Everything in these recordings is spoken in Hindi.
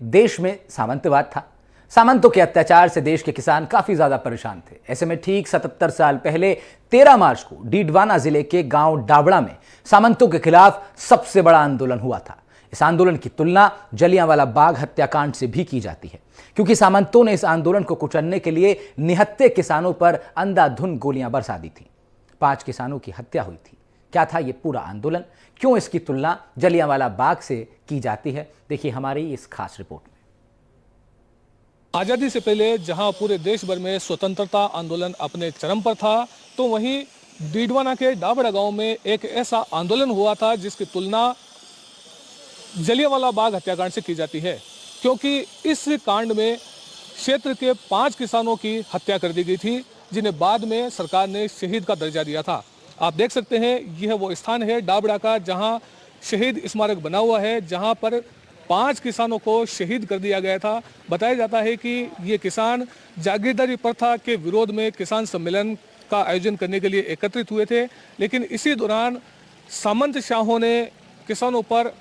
देश में सामंतवाद था। सामंतों के अत्याचार से देश के किसान काफी ज्यादा परेशान थे। ऐसे में ठीक 77 साल पहले 13 मार्च को डीडवाना जिले के गांव डाबड़ा में सामंतों के खिलाफ सबसे बड़ा आंदोलन हुआ था। इस आंदोलन की तुलना जलियांवाला बाग हत्याकांड से भी की जाती है, क्योंकि सामंतों ने इस आंदोलन को कुचलने के लिए निहत्थे किसानों पर अंधाधुंध गोलियां बरसा दी थी। 5 किसानों की हत्या हुई थी। क्या था ये पूरा आंदोलन, क्यों इसकी तुलना जलियांवाला बाग से की जाती है, देखिए हमारी इस खास रिपोर्ट में। आजादी से पहले जहां पूरे देश भर में स्वतंत्रता आंदोलन अपने चरम पर था, तो वहीं डीडवाना के डाबड़ा गांव में एक ऐसा आंदोलन हुआ था जिसकी तुलना जलियांवाला बाग हत्याकांड से की जाती है, क्योंकि इस कांड में क्षेत्र के 5 किसानों की हत्या कर दी गई थी, जिन्हें बाद में सरकार ने शहीद का दर्जा दिया था। आप देख सकते हैं यह वो स्थान है डाबड़ा का जहां शहीद स्मारक बना हुआ है, जहां पर 5 किसानों को शहीद कर दिया गया था। बताया जाता है कि ये किसान जागीरदारी प्रथा के विरोध में किसान सम्मेलन का आयोजन करने के लिए एकत्रित हुए थे, लेकिन इसी दौरान सामंत शाहों ने किसानों पर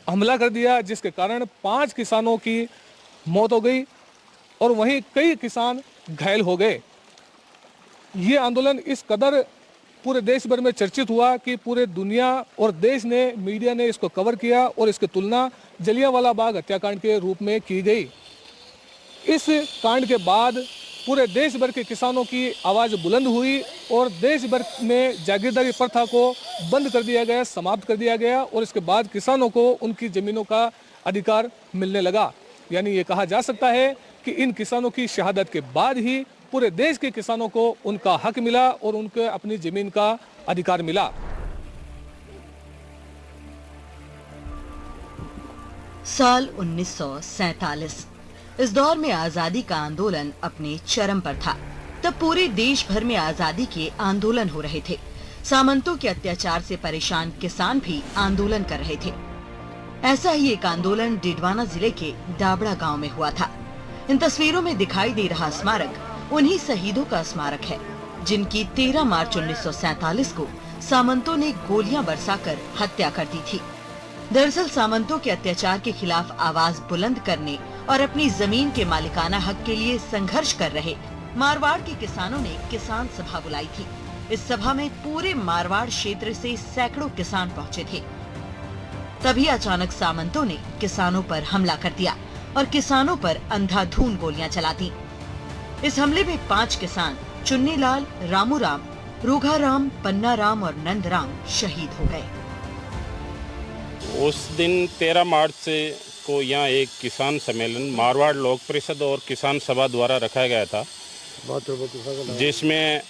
हमला कर दिया, जिसके कारण 5 किसानों की मौत हो गई और वहीं कई किसान घायल हो गए। ये आंदोलन इस कदर पूरे देश भर में चर्चित हुआ कि पूरे दुनिया और देश ने, मीडिया ने इसको कवर किया और इसकी तुलना जलियांवाला बाग हत्याकांड के रूप में की गई। इस कांड के बाद पूरे देश भर के किसानों की आवाज़ बुलंद हुई और देश भर में जागीरदारी प्रथा को बंद कर दिया गया, समाप्त कर दिया गया और इसके बाद किसानों को उनकी ज़मीनों का अधिकार मिलने लगा। यानी ये कहा जा सकता है कि इन किसानों की शहादत के बाद ही पूरे देश के किसानों को उनका हक मिला और उनको अपनी ज़मीन का अधिकार मिला। साल 1947, इस दौर में आजादी का आंदोलन अपने चरम पर था। तब पूरे देश भर में आजादी के आंदोलन हो रहे थे। सामंतों के अत्याचार से परेशान किसान भी आंदोलन कर रहे थे। ऐसा ही एक आंदोलन डीडवाना जिले के डाबड़ा गांव में हुआ था। इन तस्वीरों में दिखाई दे रहा स्मारक उन्हीं शहीदों का स्मारक है, जिनकी 13 मार्च 1947 को सामंतों ने गोलियां बरसाकर हत्या कर दी थी। दरअसल सामंतों के अत्याचार के खिलाफ आवाज बुलंद करने और अपनी जमीन के मालिकाना हक के लिए संघर्ष कर रहे मारवाड़ के किसानों ने किसान सभा बुलाई थी। इस सभा में पूरे मारवाड़ क्षेत्र से सैकड़ों किसान पहुंचे थे। तभी अचानक सामंतों ने किसानों पर हमला कर दिया और किसानों पर अंधाधुंध गोलियां चला दी। इस हमले में 5 किसान चुन्नीलाल, रामूराम, रूघाराम, पन्नाराम और नंदराम शहीद हो गए। उस दिन 13 मार्च को यहाँ एक किसान सम्मेलन मारवाड़ लोक परिषद और किसान सभा द्वारा रखा गया था, जिसमें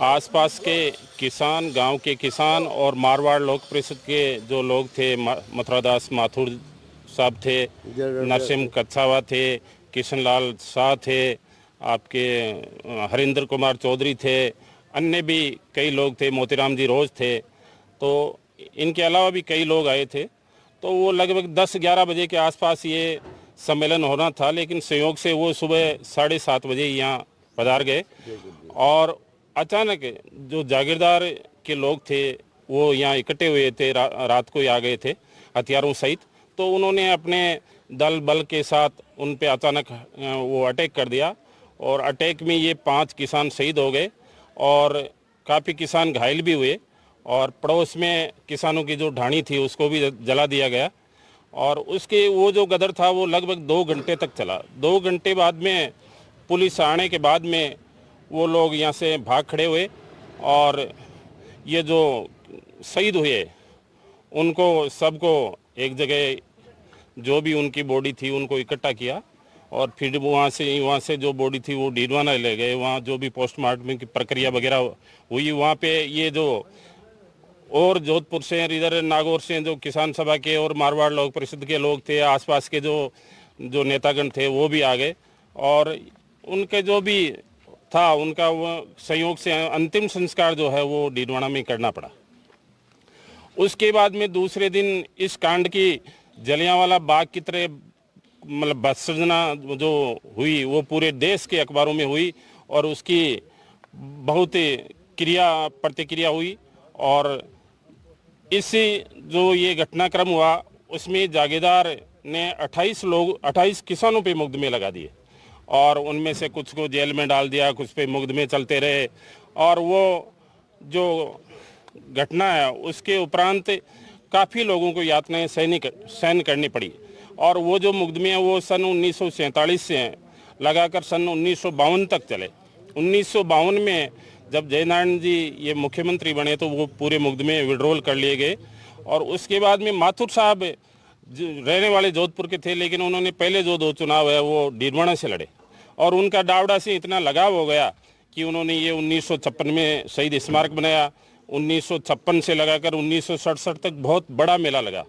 आसपास के किसान, गांव के किसान और मारवाड़ लोक परिषद के जो लोग थे, मथुरादास माथुर साहब थे, नरसिंह कच्छावा थे, किशनलाल शाह थे, आपके हरिंदर कुमार चौधरी थे, अन्य भी कई लोग थे, मोतीराम जी रोज थे। तो इनके अलावा भी कई लोग आए थे। तो वो लगभग 10-11 बजे के आसपास ये सम्मेलन होना था, लेकिन संयोग से वो सुबह 7:30 बजे यहाँ पधार गए और अचानक जो जागीरदार के लोग थे वो यहाँ इकट्ठे हुए थे, रात को ही आ गए थे हथियारों सहित। तो उन्होंने अपने दल बल के साथ उन पे अचानक वो अटैक कर दिया और अटैक में ये 5 किसान शहीद हो गए और काफ़ी किसान घायल भी हुए और पड़ोस में किसानों की जो ढाणी थी उसको भी जला दिया गया और उसके वो जो गदर था वो लगभग 2 घंटे तक चला। 2 घंटे बाद में पुलिस आने के बाद में वो लोग यहाँ से भाग खड़े हुए और ये जो शहीद हुए उनको सबको एक जगह जो भी उनकी बॉडी थी उनको इकट्ठा किया और फिर वहाँ से जो बॉडी थी वो डीडवाना ले गए। वहाँ जो भी पोस्टमार्टम की प्रक्रिया वगैरह हुई, वहाँ पे ये जो और जोधपुर से, इधर नागौर से जो किसान सभा के और मारवाड़ लोक परिषद के लोग थे, आसपास के जो नेतागण थे वो भी आ गए और उनके जो भी था उनका वो संयोग से अंतिम संस्कार जो है वो डीडवाना में करना पड़ा। उसके बाद में दूसरे दिन इस कांड की जलियांवाला बाग की तरह मतलब बदसजना जो हुई वो पूरे देश के अखबारों में हुई और उसकी बहुत प्रतिक्रिया हुई और इससे जो ये घटनाक्रम हुआ उसमें जागीरदार ने 28 किसानों पे मुकदमे लगा दिए और उनमें से कुछ को जेल में डाल दिया, कुछ पे मुकदमे चलते रहे। और वो जो घटना है उसके उपरांत काफ़ी लोगों को यातनाएं सहन करनी पड़ी। और वो जो मुकदमे हैं वो सन 1947 से हैं, लगाकर सन 1952 तक चले। 1952 में जब जयनारायण जी ये मुख्यमंत्री बने तो वो पूरे मुकदमे विड्रॉल कर लिए गए। और उसके बाद में माथुर साहब रहने वाले जोधपुर के थे, लेकिन उन्होंने पहले जो 2 चुनाव है वो डीडवाना से लड़े और उनका डावड़ा से इतना लगाव हो गया कि उन्होंने ये 1956 में शहीद स्मारक बनाया। 1956 से लगाकर 1967 तक बहुत बड़ा मेला लगा।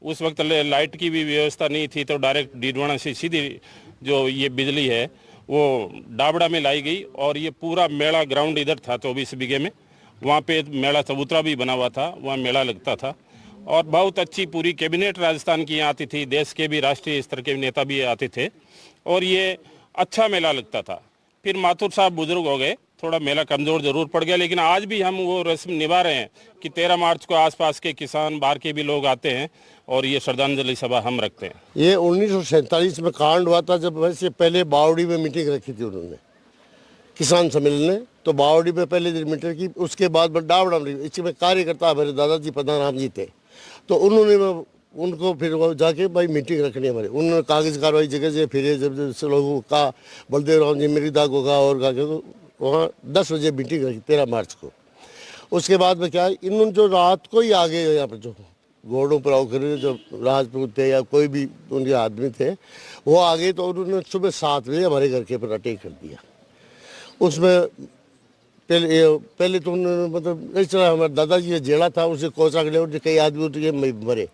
उस वक्त लाइट की भी व्यवस्था नहीं थी, तो डायरेक्ट डीडवाना से सीधी जो ये बिजली है वो डाबड़ा में लाई गई। और ये पूरा मेला ग्राउंड इधर था 24 बीघे में, वहाँ पे मेला चबूतरा भी बना हुआ था, वहाँ मेला लगता था। और बहुत अच्छी पूरी कैबिनेट राजस्थान की यहाँ आती थी, देश के भी राष्ट्रीय स्तर के नेता भी आते थे और ये अच्छा मेला लगता था। फिर माथुर साहब बुजुर्ग हो गए, थोड़ा मेला कमज़ोर ज़रूर पड़ गया, लेकिन आज भी हम वो रस्म निभा रहे हैं कि 13 मार्च को आसपास के किसान, बाहर के भी लोग आते हैं और ये श्रद्धांजलि सभा हम रखते हैं। ये 1947 में कांड हुआ था, जब वैसे पहले बावड़ी में मीटिंग रखी थी उन्होंने, किसान सम्मेलन ने, तो बावड़ी में पहले दिन मीटिंग की, उसके बाद डावड़ा में। इसमें कार्यकर्ता हमारे दादाजी पद्माराम जी थे, तो उन्होंने उनको फिर वो जाके भाई मीटिंग रखनी है हमारे। उन्होंने कागज़ कार्रवाई जगह जगह फिरे, जब लोगों का बलदेव राम जी मृदा को कहा और कहा, तो वहाँ 10 बजे मीटिंग रखी 13 मार्च को। उसके बाद में क्या है, इन्होंने जो रात को ही आ गए यहाँ पर, जो घोड़ों पर आकर जो राजपूत थे या कोई भी उनके आदमी थे वो आ गए, तो उन्होंने सुबह 7 बजे हमारे घर के ऊपर अटैक कर दिया। उसमें पहले तो उन्होंने मतलब इस तरह हमारे दादाजी जेड़ा था, उसे कोचा गए और कई आदमी उठ के मरे।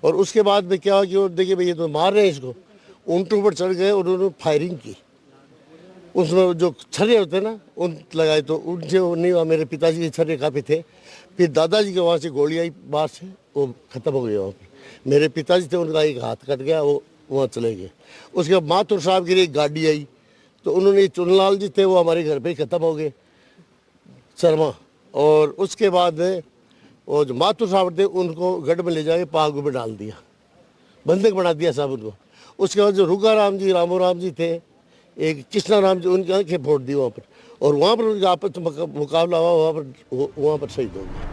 और उसके बाद में क्या हुआ कि देखिए भाई ये तो मार रहे हैं इसको, ऊँटों पर चढ़ गए और उन्होंने फायरिंग की। उसमें जो छर्रे होते हैं ना उन लगाए, तो उनसे वो नहीं हुआ। मेरे पिताजी के छर्रे काफ़ी थे। फिर दादाजी के वहाँ से गोली आई बाहर से, वो ख़त्म हो गई वहाँ पर। मेरे पिताजी थे, उनका एक हाथ कट गया, वो वहाँ चले गए। उसके बाद माथुर साहब की एक गाड़ी आई, तो उन्होंने चुनलाल जी थे वो हमारे घर पे ही ख़त्म हो गए, शर्मा। और उसके बाद वो जो माथुर साहब थे उनको गढ़ में ले जाके पागु में डाल दिया, बंधक बना दिया साहब उनको। उसके बाद जो रुगा राम जी, रामो राम जी थे, एक कृष्णा राम जी, उनकी आंखें फोड़ दी वहाँ पर। और वहाँ पर उनका आपस में मुकाबला हुआ, वहाँ पर शहीद हो गए।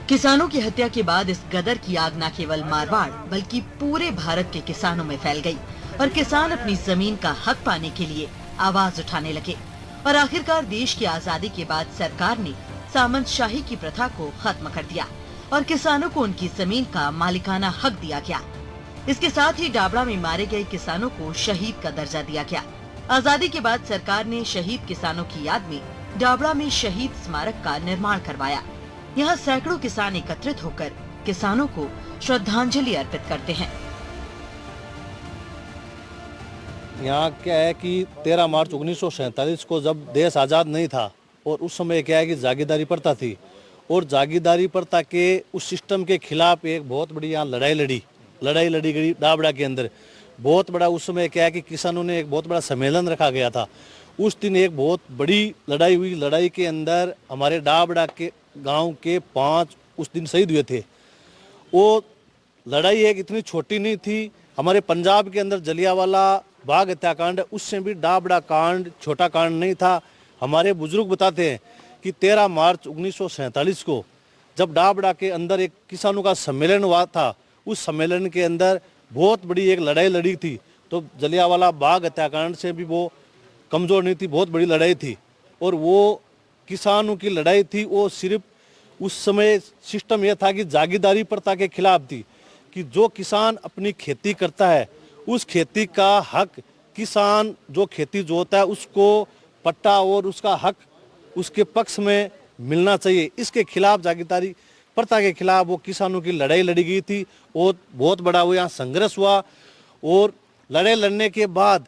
किसानों की हत्या के बाद इस गदर की आग न केवल मारवाड़ बल्कि पूरे भारत के किसानों में फैल गई और किसान अपनी जमीन का हक पाने के लिए आवाज उठाने लगे। और आखिरकार देश की आजादी के बाद सरकार ने सामंतशाही की प्रथा को खत्म कर दिया और किसानों को उनकी जमीन का मालिकाना हक दिया गया। इसके साथ ही डाबड़ा में मारे गए किसानों को शहीद का दर्जा दिया गया। आजादी के बाद सरकार ने शहीद किसानों की याद में डाबड़ा में शहीद स्मारक का निर्माण करवाया। यहाँ सैकड़ों किसान एकत्रित होकर किसानों को श्रद्धांजलि अर्पित करते हैं। यहाँ क्या है कि 13 मार्च 1947 को जब देश आज़ाद नहीं था और उस समय क्या है कि जागीरदारी प्रथा थी और जागीरदारी प्रथा के उस सिस्टम के खिलाफ एक बहुत बड़ी यहाँ लड़ाई लड़ी गई डाबड़ा के अंदर। बहुत बड़ा उस समय क्या है कि किसानों ने एक बहुत बड़ा सम्मेलन रखा गया था। उस दिन एक बहुत बड़ी लड़ाई हुई। लड़ाई के अंदर हमारे डाबड़ा के गांव के 5 उस दिन शहीद हुए थे। वो लड़ाई एक इतनी छोटी नहीं थी। हमारे पंजाब के अंदर जलियांवाला बाग हत्याकांड, उससे भी डाबड़ा कांड छोटा कांड नहीं था। हमारे बुजुर्ग बताते हैं कि 13 मार्च 1947 को जब डाबड़ा के अंदर एक किसानों का सम्मेलन हुआ था, उस सम्मेलन के अंदर बहुत बड़ी एक लड़ाई लड़ी थी। तो जलियांवाला बाग हत्याकांड से भी वो कमज़ोर नहीं थी, बहुत बड़ी लड़ाई थी। और वो किसानों की लड़ाई थी, वो सिर्फ उस समय सिस्टम यह था कि जागीरदारी प्रथा के खिलाफ थी कि जो किसान अपनी खेती करता है उस खेती का हक, किसान जो खेती जोता है उसको पट्टा और उसका हक उसके पक्ष में मिलना चाहिए। इसके खिलाफ जागीरदारी प्रथा के खिलाफ वो किसानों की लड़ाई लड़ी गई थी और बहुत बड़ा वो यहाँ संघर्ष हुआ। और लड़ाई लड़ने के बाद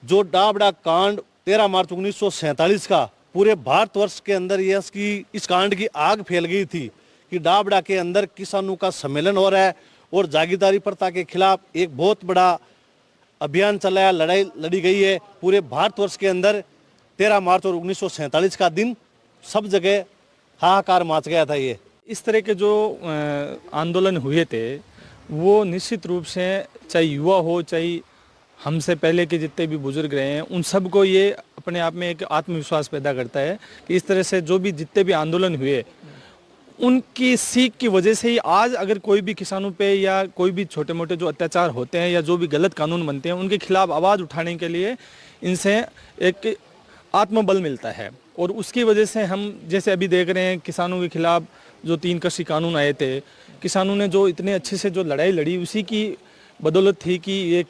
जो डाबड़ा कांड 13 मार्च 1947 का पूरे भारतवर्ष के अंदर इस कांड की आग फैल गई थी कि डाबड़ा के अंदर किसानों का सम्मेलन हो रहा है और जागीरदारी प्रथा के खिलाफ एक बहुत बड़ा अभियान चलाया, लड़ाई लड़ी गई है पूरे भारतवर्ष के अंदर। 13 मार्च और 1947 का दिन सब जगह हाहाकार मच गया था। ये इस तरह के जो आंदोलन हुए थे वो निश्चित रूप से चाहे युवा हो चाहे हमसे पहले के जितने भी बुजुर्ग रहे हैं उन सबको ये अपने आप में एक आत्मविश्वास पैदा करता है कि इस तरह से जो भी जितने भी आंदोलन हुए उनकी सीख की वजह से ही आज अगर कोई भी किसानों पे या कोई भी छोटे मोटे जो अत्याचार होते हैं या जो भी गलत कानून बनते हैं उनके खिलाफ आवाज़ उठाने के लिए इनसे एक आत्मबल मिलता है। और उसकी वजह से हम जैसे अभी देख रहे हैं किसानों के खिलाफ जो 3 कृषि कानून आए थे, किसानों ने जो इतने अच्छे से जो लड़ाई लड़ी उसी की बदौलत थी कि ये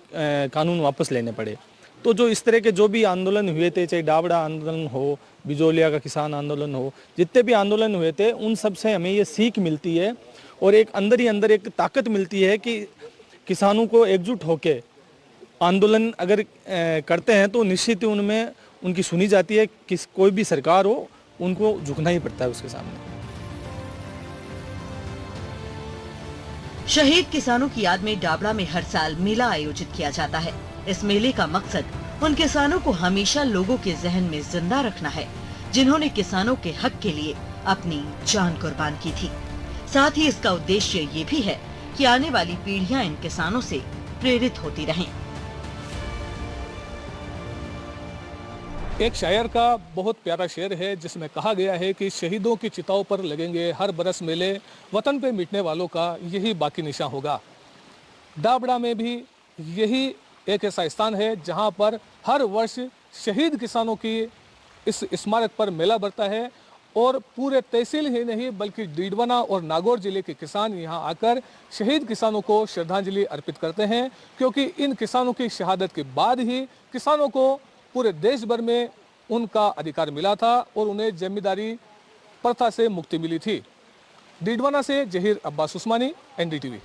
कानून वापस लेने पड़े। तो जो इस तरह के जो भी आंदोलन हुए थे, चाहे डाबड़ा आंदोलन हो, बिजोलिया का किसान आंदोलन हो, जितने भी आंदोलन हुए थे उन सब से हमें ये सीख मिलती है और एक अंदर ही अंदर एक ताकत मिलती है कि किसानों को एकजुट होकर आंदोलन अगर करते हैं तो निश्चित ही उनमें उनकी सुनी जाती है। कोई भी सरकार हो उनको झुकना ही पड़ता है उसके सामने। शहीद किसानों की याद में डाबड़ा में हर साल मेला आयोजित किया जाता है। इस मेले का मकसद उन किसानों को हमेशा लोगों के जहन में जिंदा रखना है जिन्होंने किसानों के हक के लिए अपनी जान कुर्बान की थी। साथ ही इसका उद्देश्य ये भी है कि आने वाली पीढ़ियां इन किसानों से प्रेरित होती रहें। एक शायर का बहुत प्यारा शेर है जिसमें कहा गया है कि शहीदों की चिताओं पर लगेंगे हर बरस मेले, वतन पे मिटने वालों का यही बाकी निशान होगा। डाबड़ा में भी यही एक ऐसा स्थान है जहां पर हर वर्ष शहीद किसानों की इस स्मारक पर मेला बढ़ता है और पूरे तहसील ही नहीं बल्कि डीडवाना और नागौर जिले के किसान यहां आकर शहीद किसानों को श्रद्धांजलि अर्पित करते हैं, क्योंकि इन किसानों की शहादत के बाद ही किसानों को पूरे देश भर में उनका अधिकार मिला था और उन्हें जमींदारी प्रथा से मुक्ति मिली थी। डीडवाना से जहीर अब्बास उस्मानी, NDTV।